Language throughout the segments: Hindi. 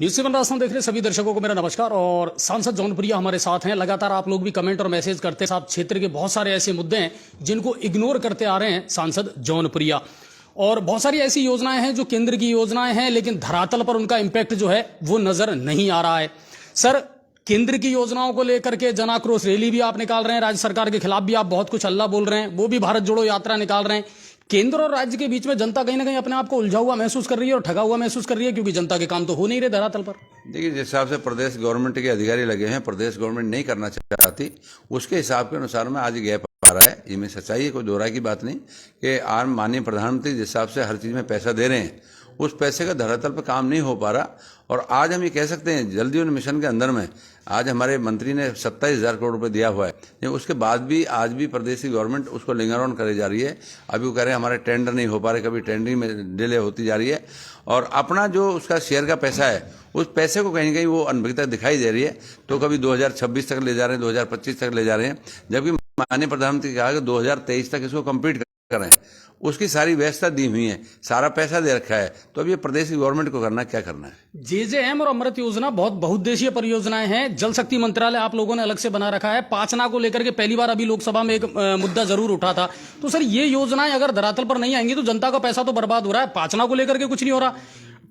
न्यूज़ 7 राजस्थान देख रहे सभी दर्शकों को मेरा नमस्कार। और सांसद जौनपुरिया हमारे साथ हैं। लगातार आप लोग भी कमेंट और मैसेज करते हैं। साहब, क्षेत्र के बहुत सारे ऐसे मुद्दे हैं जिनको इग्नोर करते आ रहे हैं सांसद जौनपुरिया, और बहुत सारी ऐसी योजनाएं हैं जो केंद्र की योजनाएं हैं लेकिन धरातल पर उनका इम्पैक्ट जो है वो नजर नहीं आ रहा है। सर, केंद्र की योजनाओं को लेकर के जन आक्रोश रैली भी आप निकाल रहे हैं, राज्य सरकार के खिलाफ भी आप बहुत कुछ हल्ला बोल रहे हैं, वो भी भारत जोड़ो यात्रा निकाल रहे हैं। केंद्र और राज्य के बीच में जनता कहीं ना कहीं अपने आप को उलझा हुआ महसूस कर रही है और ठगा हुआ महसूस कर रही है, क्योंकि जनता के काम तो हो नहीं रहे धरातल पर। देखिए, जिस हिसाब से प्रदेश गवर्नमेंट के अधिकारी लगे हैं, प्रदेश गवर्नमेंट नहीं करना चाहती, उसके हिसाब के अनुसार में आज गैप आ रहा है। इसमें सच्चाई है, कोई दो राय की बात नहीं कि आज माननीय प्रधानमंत्री जिस हिसाब से हर चीज में पैसा दे रहे हैं, उस पैसे का धरातल पर काम नहीं हो पा रहा। और आज हम ये कह सकते हैं, जल जीवन मिशन के अंदर में आज हमारे मंत्री ने 27,000 करोड़ रुपए दिया हुआ है, लेकिन उसके बाद भी आज भी प्रदेश की गवर्नमेंट उसको लिंगर ऑन करे जा रही है। अभी वो कह रहे हैं हमारे टेंडर नहीं हो पा रहे, कभी टेंडरिंग में डिले होती जा रही है, और अपना जो उसका शेयर का पैसा है उस पैसे को कहीं ना कहीं वो अनभिज्ञता दिखाई दे रही है। तो कभी 2026 तक ले जा रहे हैं, 2025 तक ले जा रहे हैं, जबकि माननीय प्रधानमंत्री कहा कि 2023 तक इसको कंप्लीट करें। उसकी सारी व्यवस्था दी हुई है, सारा पैसा दे रखा है, तो अब ये प्रदेश की गवर्नमेंट को करना क्या करना है। जेजेएम और अमृत योजना बहुत बहुउद्देशीय परियोजनाएं हैं। जल शक्ति मंत्रालय आप लोगों ने अलग से बना रखा है। पाचना को लेकर के पहली बार अभी लोकसभा में एक मुद्दा जरूर उठा था। तो सर, ये योजनाएं अगर धरातल पर नहीं आएंगी तो जनता का पैसा तो बर्बाद हो रहा है। पाचना को लेकर के कुछ नहीं हो रहा।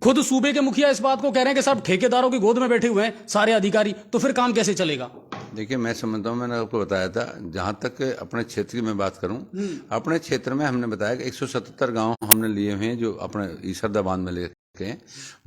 खुद सूबे के मुखिया इस बात को कह रहे हैं कि साहब ठेकेदारों की गोद में बैठे हुए हैं सारे अधिकारी, तो फिर काम कैसे चलेगा। देखिए, मैं समझता हूँ, मैंने आपको बताया था, जहां तक अपने क्षेत्र की मैं बात करूं, अपने क्षेत्र में हमने बताया कि 177 गांव हमने लिए हुए हैं जो अपने ईसरदा बांध में लेके हैं।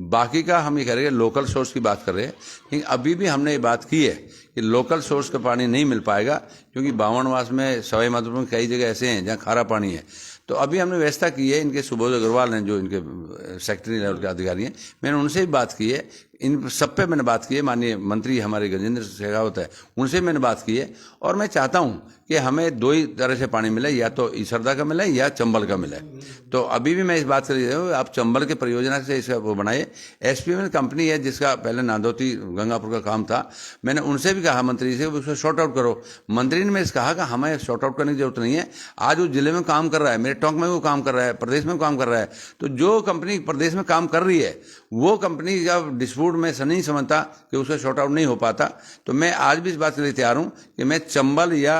बाकी का हम ये कह रहे हैं लोकल सोर्स की बात कर रहे हैं, लेकिन अभी भी हमने ये बात की है कि लोकल सोर्स का पानी नहीं मिल पाएगा, क्योंकि बावनवास में, सवाई माधोपुर में कई जगह ऐसे हैं जहाँ खारा पानी है। तो अभी हमने व्यवस्था की है, इनके सुबोध अग्रवाल हैं जो इनके सेक्रेटरी लेवल के अधिकारी हैं, मैंने उनसे भी बात की है, इन सब पे मैंने बात की है। माननीय मंत्री हमारे गजेंद्र शेखावत है, उनसे मैंने बात की है, और मैं चाहता हूं कि हमें दो ही तरह से पानी मिले, या तो ईसरदा का मिले या चंबल का मिले। तो अभी भी मैं इस बात कर रही हूँ, आप चंबल के परियोजना से इसका वो बनाइए। एसपीएमएल कंपनी है जिसका पहले नांदोती गंगापुर का काम था, मैंने उनसे भी कहा मंत्री से उसको शॉर्ट आउट करो। मंत्री ने मैं कहा कि हमें शॉर्ट आउट करने की जरूरत नहीं है, आज वो जिले में काम कर रहा है, मेरे टोंक में वो काम कर रहा है, प्रदेश में काम कर रहा है। तो जो कंपनी प्रदेश में काम कर रही है वो कंपनी जब डिस्प्यूट में नहीं समझता कि उसका शॉर्ट आउट नहीं हो पाता, तो मैं आज भी इस बात के लिए तैयार हूं कि मैं चंबल या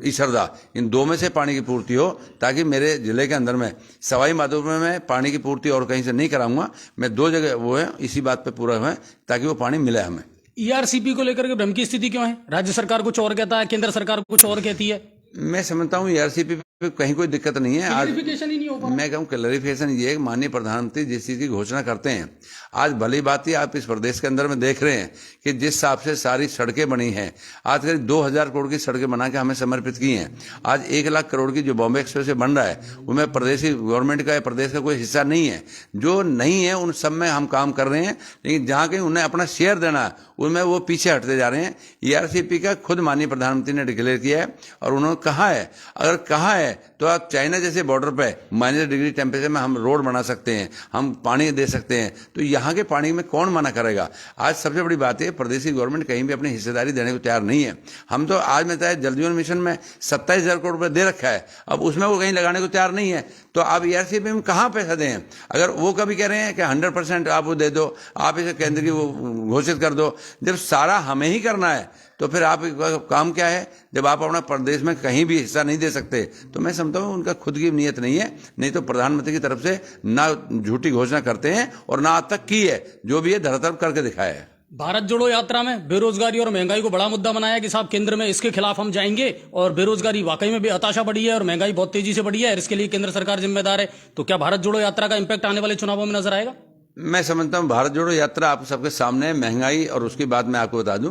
ईसरदा इन दो में से पानी की पूर्ति हो, ताकि मेरे जिले के अंदर में सवाई माधोपुर में पानी की पूर्ति और कहीं से नहीं कराऊंगा। मैं दो जगह वो है, इसी बात पे पूरा हुए ताकि वो पानी मिले हमें। ईआरसीपी को लेकर के भ्रम की स्थिति क्यों है? राज्य सरकार कुछ और कहता है, केंद्र सरकार कुछ और कहती है। मैं समझता हूँ ईआरसीपी पे कहीं कोई दिक्कत नहीं है। आज क्लैरिफिकेशन ही नहीं हो पा रहा। मैं कहूँ क्लैरिफिकेशन ये है, माननीय प्रधानमंत्री जिस चीज की घोषणा करते हैं, आज भली बात ही आप इस प्रदेश के अंदर में देख रहे हैं कि जिस हिसाब से सारी सड़कें बनी हैं, आज करीब 2000 करोड़ की सड़कें बना के हमें समर्पित की हैं। आज 1 लाख करोड़ की जो बॉम्बे एक्सप्रेस बन रहा है उसमें प्रदेश की गवर्नमेंट का या प्रदेश का कोई हिस्सा नहीं है। जो नहीं है उन सब में हम काम कर रहे हैं, लेकिन जहाँ कहीं उन्हें अपना शेयर देना है उनमें वो पीछे हटते जा रहे हैं। ईआरसीपी का खुद माननीय प्रधानमंत्री ने डिक्लेयर किया है, और उन्होंने कहा है, अगर कहा है तो आप चाइना जैसे बॉर्डर पे -डिग्री टेम्परेचर में हम रोड बना सकते हैं, हम पानी दे सकते हैं, तो यहाँ के पानी में कौन मना करेगा। आज सबसे बड़ी बात है, प्रदेश की गवर्नमेंट कहीं भी अपनी हिस्सेदारी देने को तैयार नहीं है। हम तो आज में जल जीवन मिशन में 27,000 करोड़ रुपए दे रखा है, अब उसमें वो कहीं लगाने को तैयार नहीं है, तो आप ईआरसीपी में कहाँ पैसा दें। अगर वो कभी कह रहे हैं कि 100% आप वो दे दो, आप इसे केंद्र की वो घोषित कर दो, जब सारा हमें ही करना है तो फिर आप काम क्या है। जब आप अपना प्रदेश में कहीं भी हिस्सा नहीं दे सकते, तो मैं समझता हूँ उनका खुद की नीयत नहीं है, नहीं तो प्रधानमंत्री की तरफ से ना झूठी घोषणा करते हैं और ना आज तक की है, जो भी है धरातल करके दिखाया है। भारत जोड़ो यात्रा में बेरोजगारी और महंगाई को बड़ा मुद्दा बनाया कि साहब केंद्र में इसके खिलाफ हम जाएंगे, और बेरोजगारी वाकई में भी हताशा बढ़ी है और महंगाई बहुत तेजी से बढ़ी है, इसके लिए केंद्र सरकार जिम्मेदार है। तो क्या भारत जोड़ो यात्रा का इंपैक्ट आने वाले चुनावों में नजर आएगा? मैं समझता हूँ भारत जोड़ो यात्रा आप सबके सामने, महंगाई और उसकी बात मैं आपको बता दूं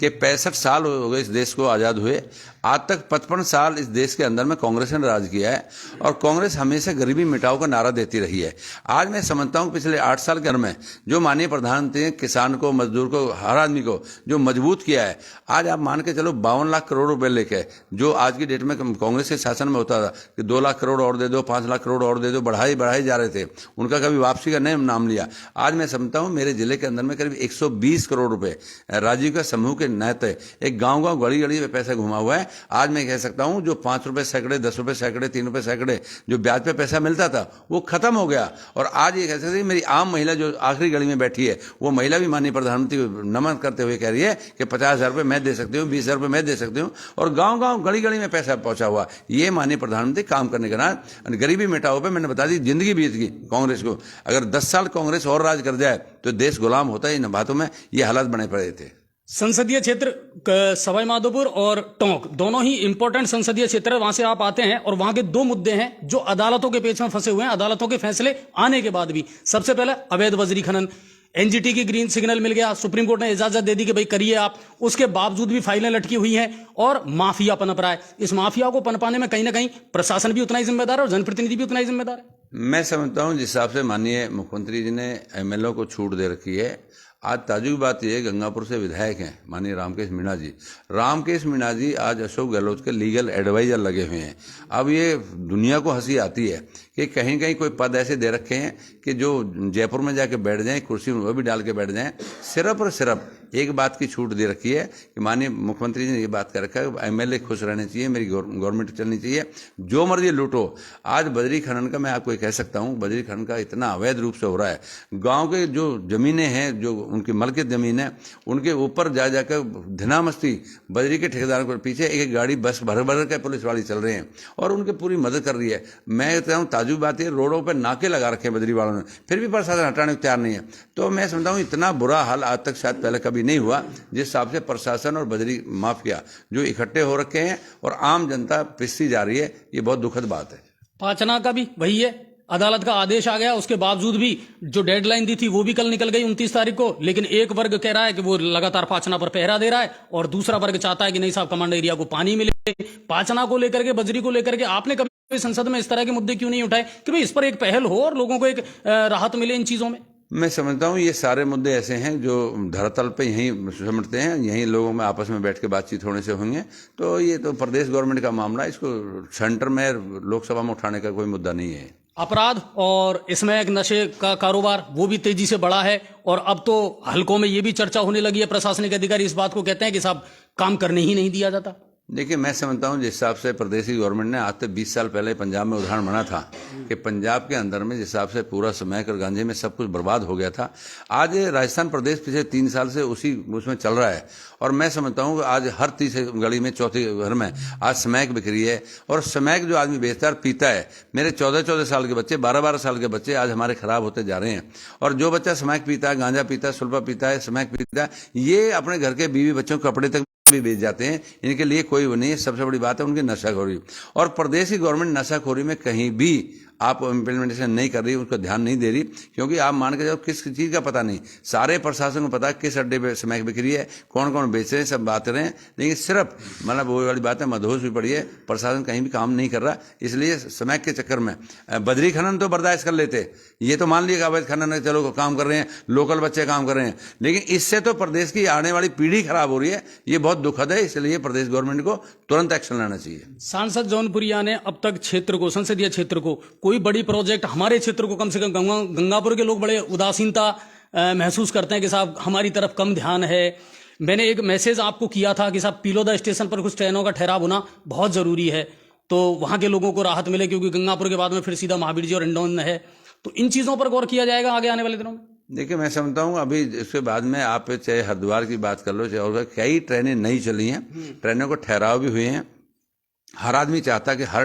कि 65 साल हो गए इस देश को आज़ाद हुए, आज तक 55 साल इस देश के अंदर में कांग्रेस ने राज किया है, और कांग्रेस हमेशा गरीबी मिटाओ का नारा देती रही है। आज मैं समझता हूँ पिछले 8 साल के अंदर में जो माननीय प्रधानमंत्री ने किसान को, मजदूर को, हर आदमी को जो मजबूत किया है, आज आप मान के चलो 52 लाख करोड़ रुपए लेके, जो आज की डेट में कांग्रेस के शासन में होता था कि 2 लाख करोड़ और दे दो, 5 लाख करोड़ और दे दो, बढ़ाई जा रहे थे, उनका कभी वापसी का नहीं नाम लिया। दिया। आज मैं समझता हूं मेरे जिले के अंदर में करीब 120 करोड़ रुपए राजीव का समूह के नाते एक गांव गली गली में पैसा घुमा हुआ है। आज मैं कह सकता हूं जो 5 रुपए सैकड़े, 10 रुपए सैकड़े, 3 रुपए सैकड़े जो ब्याज पे पैसा मिलता था वो खत्म हो गया। और आज ये कह सकते हैं मेरी आम महिला जो आखिरी गली में बैठी है वो महिला भी माननीय प्रधानमंत्री को नमन करते हुए कह रही है कि 50,000 रुपए मैं दे सकती हूँ, 20,000 रुपए मैं दे सकती हूँ, और गांव गांव गली गली में पैसा पहुंचा हुआ। ये माननीय प्रधानमंत्री काम करने के नाम गरीबी मिटाओ पे मैंने बता दी जिंदगी बीत गई कांग्रेस को। अगर 10 साल कांग्रेस और राज कर जाए तो देश गुलाम होता है। इन बातों में ये हालात बने पड़े थे। संसदीय क्षेत्र सवाई माधोपुर और टोंक दोनों ही इंपॉर्टेंट संसदीय क्षेत्र है। वहां से आप आते हैं और वहां के दो मुद्दे हैं जो अदालतों के पेच में फंसे हुए हैं, अदालतों के फैसले आने के बाद भी। सबसे पहले अवैध बजरी खनन, एनजीटी की ग्रीन सिग्नल मिल गया, सुप्रीम कोर्ट ने इजाजत दे दी कि भाई करिए आप, उसके बावजूद भी फाइलें लटकी हुई हैं और माफिया पनप रहा है। इस माफिया को पनपाने में कहीं ना कहीं प्रशासन भी उतना ही जिम्मेदार है और जनप्रतिनिधि भी उतना ही जिम्मेदार है। मैं समझता हूं जिस हिसाब से माननीय मुख्यमंत्री जी ने एमएलए को छूट दे रखी है। आज ताजुब बात यह है, गंगापुर से विधायक हैं माननीय रामकेश मीणा जी। रामकेश मीणा जी आज अशोक गहलोत के लीगल एडवाइजर लगे हुए हैं। अब ये दुनिया को हंसी आती है कि कहीं कहीं कोई पद ऐसे दे रखे हैं कि जो जयपुर में जाके बैठ जाएं, कुर्सी में वो भी डाल के बैठ जाएं। सिर्फ और सिर्फ एक बात की छूट दे रखी है कि माननीय मुख्यमंत्री जी ने ये बात कर रखा है एमएलए खुश रहने चाहिए, मेरी गवर्नमेंट चलनी चाहिए, जो मर्जी लूटो। आज बजरी खनन का मैं आपको ये कह सकता हूँ, बजरी खनन का इतना अवैध रूप से हो रहा है। गाँव के जो जमीनें हैं, जो उनकी मलकियत जमीन है, उनके ऊपर जा जाकर धिना मस्ती बजरी के ठेकेदारों के पीछे एक गाड़ी बस भर भर के पुलिस वाली चल रहे हैं और उनकी पूरी मदद कर रही है। मैं कहता हूँ ताजुब बात है, रोडों पर नाके लगा रखे हैं बजरी वालों ने, फिर भी प्रशासन हटाने को तैयार नहीं है। तो मैं समझता हूँ इतना बुरा हाल आज तक शायद पहले कभी नहीं हुआ जिस हिसाब से प्रशासन और बजरी माफिया जो इकट्ठे हो रखे हैं और आम जनता पिसती जा रही है। ये बहुत दुखद बात है। पाचना का भी वही है, अदालत का आदेश आ गया, उसके बावजूद भी जो डेडलाइन दी थी वो भी कल निकल गई 29 तारीख को। लेकिन एक वर्ग कह रहा है कि वो लगातार पाचना पर पहरा दे रहा है और दूसरा वर्ग चाहता है कि नहीं साहब कमांड एरिया को पानी मिले। पाचना को लेकर के, बजरी को लेकर के आपने कभी संसद में इस तरह के मुद्दे क्यों नहीं उठाए कि भाई इस पर एक पहल हो और लोगों को एक राहत मिले इन चीजों में? मैं समझता हूँ ये सारे मुद्दे ऐसे हैं जो धरातल पे यहीं समझते हैं, यहीं लोगों में आपस में बैठ के बातचीत होने से होंगे। तो ये तो प्रदेश गवर्नमेंट का मामला है, इसको सेंटर में लोकसभा में उठाने का कोई मुद्दा नहीं है। अपराध और इसमें एक नशे का कारोबार वो भी तेजी से बढ़ा है और अब तो हलकों में ये भी चर्चा होने लगी है, प्रशासनिक अधिकारी इस बात को कहते हैं कि साहब काम करने ही नहीं दिया जाता। देखिए मैं समझता हूँ जिस हिसाब से प्रदेश की गवर्नमेंट ने आज से 20 साल पहले पंजाब में उदाहरण बना था कि पंजाब के अंदर में जिस हिसाब से पूरा स्मैक और गांजे में सब कुछ बर्बाद हो गया था, आज राजस्थान प्रदेश पिछले 3 साल से उसमें चल रहा है। और मैं समझता हूँ आज हर तीसरी गली में, चौथी घर में आज स्मैक बिक्री है। और स्मैक जो आदमी बेचता है पीता है, मेरे 14-14 साल के बच्चे, 12-12 साल के बच्चे आज हमारे खराब होते जा रहे हैं। और जो बच्चा स्मैक पीता है, गांजा पीता है, सुल्फा पीता है, स्मैक पीता है, ये अपने घर के बीवी बच्चों के कपड़े तक भी बेच जाते हैं। इनके लिए कोई वो नहीं है। सबसे बड़ी बात है उनकी नशाखोरी। और प्रदेश की गवर्नमेंट नशाखोरी में कहीं भी आप इम्प्लीमेंटेशन नहीं कर रही, उसका ध्यान नहीं दे रही, क्योंकि आप मान के जाओ किस चीज़ का पता नहीं। सारे प्रशासन को पता है किस अड्डे पे स्मैक बिक्री है, कौन कौन बेच रहे हैं, सब बात रहे हैं। लेकिन सिर्फ मतलब वो वाली बात है, मदहोश भी पड़ी है, प्रशासन कहीं भी काम नहीं कर रहा। इसलिए स्मैक के चक्कर में बजरी खनन तो बर्दाश्त कर लेते, ये तो मान लिया अवैध खनन है, चलो काम कर रहे हैं, लोकल बच्चे काम कर रहे हैं, लेकिन इससे तो प्रदेश की आने वाली पीढ़ी खराब हो रही है। ये बहुत दुखद है। इसलिए प्रदेश गवर्नमेंट को तुरंत एक्शन लेना चाहिए। सांसद जौनपुरिया ने अब तक क्षेत्र को, संसदीय क्षेत्र को, कोई बड़ी प्रोजेक्ट हमारे क्षेत्र को, कम से कम गंगापुर के लोग बड़े उदासीनता महसूस करते हैं कि साहब हमारी तरफ कम ध्यान है। मैंने एक मैसेज आपको किया था कि साहब पीलोदा स्टेशन पर कुछ ट्रेनों का ठहराव होना बहुत जरूरी है, तो वहां के लोगों को राहत मिले, क्योंकि गंगापुर के बाद में फिर सीधा महावीर जी और इंदौर है। तो इन चीजों पर गौर किया जाएगा आगे आने वाले दिनों में। देखिए मैं समझता हूँ अभी इसके बाद में आप चाहे हरिद्वार की बात कर लो, चाहे और कई ट्रेनें नहीं चली हैं, ट्रेनों को ठहराव भी हुए हैं। हर आदमी चाहता है कि हर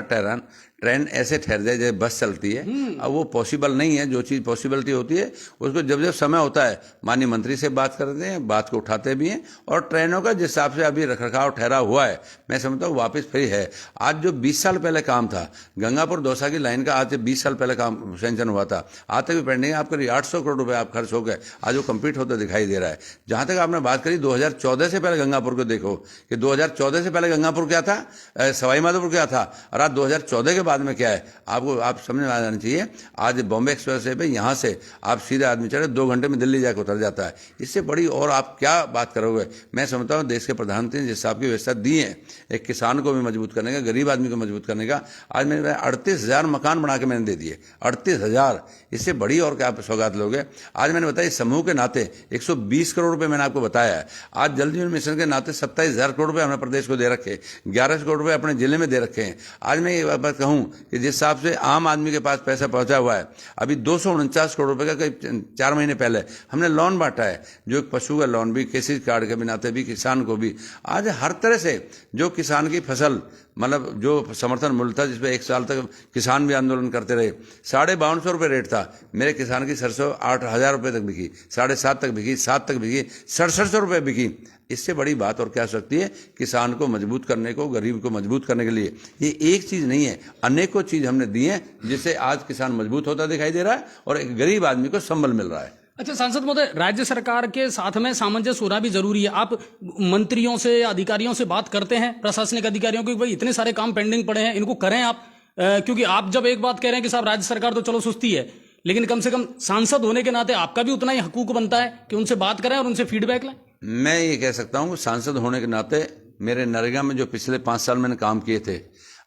ट्रेन ऐसे ठहर जाए जैसे बस चलती है। अब वो पॉसिबल नहीं है। जो चीज़ पॉसिबिलिटी होती है उसको जब जब समय होता है माननीय मंत्री से बात करते हैं, बात को उठाते भी हैं। और ट्रेनों का जिस हिसाब से अभी रखरखाव ठहरा हुआ है, मैं समझता हूँ वापस फ्री है। आज जो 20 साल पहले काम था गंगापुर दौसा की लाइन का, आज से 20 साल पहले काम सेंक्शन हुआ था, आज तक भी पेंडिंग है। आपके 800 करोड़ रुपए आप खर्च हो गए, आज वो कंप्लीट होता दिखाई दे रहा है। जहाँ तक आपने बात करी 2014 से पहले गंगापुर को देखो कि 2014 से पहले गंगापुर क्या था, सवाई माधोपुर क्या था, और आज 2014 के बाद में क्या है, आपको आप समझ में आ जाना चाहिए। आज बॉम्बे एक्सप्रेस वे पे यहाँ से आप सीधे आदमी चढ़े 2 घंटे में दिल्ली जाकर उतर जाता है। इससे बड़ी और आप क्या बात करोगे। मैं समझता हूँ देश के प्रधानमंत्री ने जिस हिसाब की व्यवस्था दी है, एक किसान को भी मजबूत करने का, गरीब आदमी को मजबूत करने का, आज मैंने 38,000 मकान बना के मैंने दे दिए, 38,000। इससे बड़ी और क्या आप सौगात लोगे। आज मैंने बताया समूह के नाते 120 करोड़ रुपए मैंने आपको बताया है। आज जल जीवन मिशन के नाते 27,000 करोड़ रुपए हमने प्रदेश को दे रखे, 1100 करोड़ रुपए अपने जिले में दे रखे हैं। आज मैं ये बात कहूं कि जिस हिसाब से आम आदमी के पास पैसा पहुंचा हुआ है, अभी 249 करोड़ रुपए का करीब 4 महीने पहले हमने लोन बांटा है, जो एक पशु का लोन भी, केसी कार्ड के भी नाते भी, किसान को भी। आज हर तरह से जो किसान की फसल, मतलब जो समर्थन मूल्य था, जिसपे 1 साल तक किसान भी आंदोलन करते रहे, 5250 रुपये रेट था। मेरे किसान की सरसों 8,000 रुपये तक बिकी, 7.5 तक बिकी, 7 तक बिकी, 6700 रुपये बिकी। इससे बड़ी बात और क्या हो सकती है। किसान को मजबूत करने को, गरीब को मजबूत करने के लिए ये एक चीज नहीं है, अनेकों चीज हमने दी है, जिससे आज किसान मजबूत होता दिखाई दे रहा है और एक गरीब आदमी को संबल मिल रहा है। अच्छा सांसद महोदय, राज्य सरकार के साथ में सामंजस्य होना भी जरूरी है। आप मंत्रियों से, अधिकारियों से बात करते हैं, प्रशासनिक अधिकारियों को, भाई इतने सारे काम पेंडिंग पड़े हैं, इनको करें आप। क्योंकि आप जब एक बात कह रहे हैं कि साहब राज्य सरकार तो चलो सुस्ती है, लेकिन कम से कम सांसद होने के नाते आपका भी उतना ही हकूक बनता है कि उनसे बात करें और उनसे फीडबैक लें। मैं ये कह सकता हूँ सांसद होने के नाते मेरे नरेगा में जो पिछले 5 साल मैंने काम किए थे,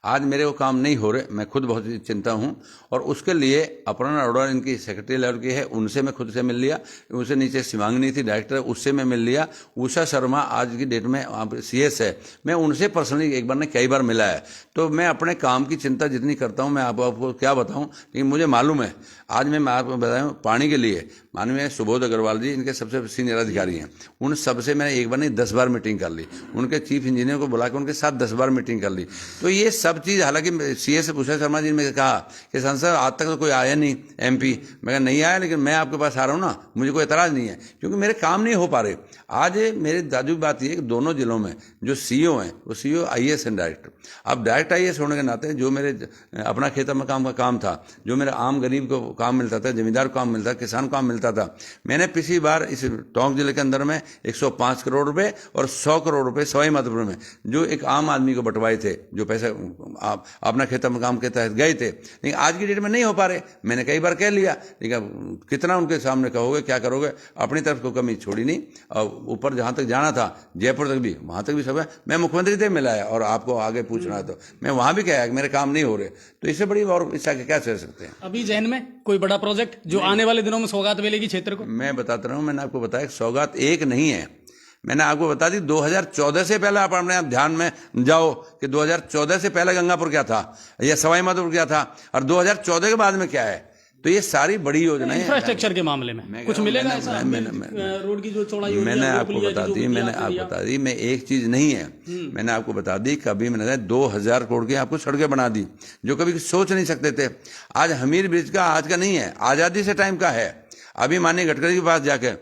आज मेरे वो काम नहीं हो रहे, मैं खुद बहुत चिंता हूं। और उसके लिए अपर्णा अरोड़ा इनकी सेक्रेटरी लेवल की है, उनसे मैं खुद से मिल लिया। उनसे नीचे शिवांगिनी थी डायरेक्टर, उससे मैं मिल लिया। उषा शर्मा आज की डेट में CS है, मैं उनसे पर्सनली एक बार ने कई बार मिला है। तो मैं अपने काम की चिंता जितनी करता हूं, मैं आपको क्या बताऊं, लेकिन मुझे मालूम है। आज मैं आपको बताऊं, पानी के लिए माननीय सुबोध अग्रवाल जी इनके सबसे सीनियर अधिकारी हैं, उन सबसे मैंने एक बार नहीं 10 बार मीटिंग कर ली। उनके चीफ इंजीनियर को बुला के उनके साथ 10 बार मीटिंग कर ली। तो ये सब चीज़, हालांकि CS उषा शर्मा जी ने कहा कि सांसद आज तक तो कोई आया नहीं MP, मैं नहीं आया, लेकिन मैं आपके पास आ रहा हूँ ना, मुझे कोई एतराज़ नहीं है, क्योंकि मेरे काम नहीं हो पा रहे। आज मेरे दाजू की बात ये है कि दोनों जिलों में जो CEO हैं वो CEO IAS हैं डायरेक्टर। अब डायरेक्ट IAS होने के नाते जो मेरे अपना खेत में काम था, जो मेरे आम गरीब को काम मिलता था, जमींदार को काम मिलता था, किसान को काम मिलता था, मैंने पिछली बार इस टोंक जिले के अंदर में 105 करोड़ रुपए और 100 करोड़ रुपए सवाई माधोपुर में जो एक आम आदमी को बंटवाए थे, जो पैसे अपना खेत में काम के तहत गए थे, लेकिन आज की डेट में नहीं हो पा रहे। मैंने कई बार कह लिया, लेकिन कितना उनके सामने कहोगे, क्या करोगे। अपनी तरफ को कमी छोड़ी नहीं, और ऊपर जहां तक जाना था जयपुर तक भी, वहां तक भी सब है। मैं मुख्यमंत्री से मिला है, और आपको आगे पूछना है तो मैं वहां भी कहा कि मेरे काम नहीं हो रहे। तो इससे बड़ी और इच्छा क्या कह सकते हैं। अभी जहन में कोई बड़ा प्रोजेक्ट जो आने वाले दिनों में सौगात मिलेगी क्षेत्र को? मैं बताता रहा हूं, मैंने आपको बताया सौगात एक नहीं है, मैंने आपको बता दी 2014 से पहले। आप अपने आप ध्यान में जाओ कि 2014 से पहले गंगापुर क्या था या सवाई माधोपुर क्या था, और 2014 के बाद में क्या है। तो ये सारी बड़ी योजनाएं इंफ्रास्ट्रक्चर के मामले में कुछ मिलेगा ऐसा? रोड की जो चौड़ाई मैंने आपको बता दी, मैं एक चीज नहीं है, मैंने आपको बता दी। कभी मैंने 2000 करोड़ की आपको सड़कें बना दी, जो कभी सोच नहीं सकते थे। आज हमीर ब्रिज का आज का नहीं है, आजादी से टाइम का है। अभी माननीय गडकरी के पास जाके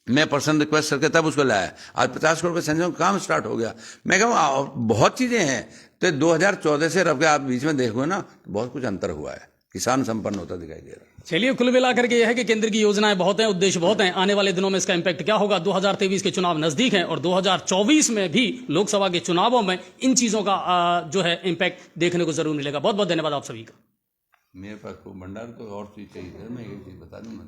मैं पर्सनल रिक्वेस्ट करके तब उसको लाया। आज 50 करोड़ का संजय का काम स्टार्ट हो गया। मैं कहूँ बहुत चीजें हैं। तो 2014 से रब के आप बीच में देखोगे ना, तो बहुत कुछ अंतर हुआ है, किसान संपन्न होता दिखाई दे रहा है। चलिए, कुल मिलाकर के यह है कि केंद्र की योजनाएं बहुत हैं, उद्देश्य बहुत हैं। आने वाले दिनों में इसका इंपैक्ट क्या होगा। 2023 के चुनाव नजदीक हैं और 2024 में भी लोकसभा के चुनावों में इन चीजों का जो है इंपैक्ट देखने को जरूर मिलेगा। बहुत बहुत धन्यवाद आप सभी का। मेरे पास को भंडार को और चीज चाहिए, मैं एक चीज बता दूं।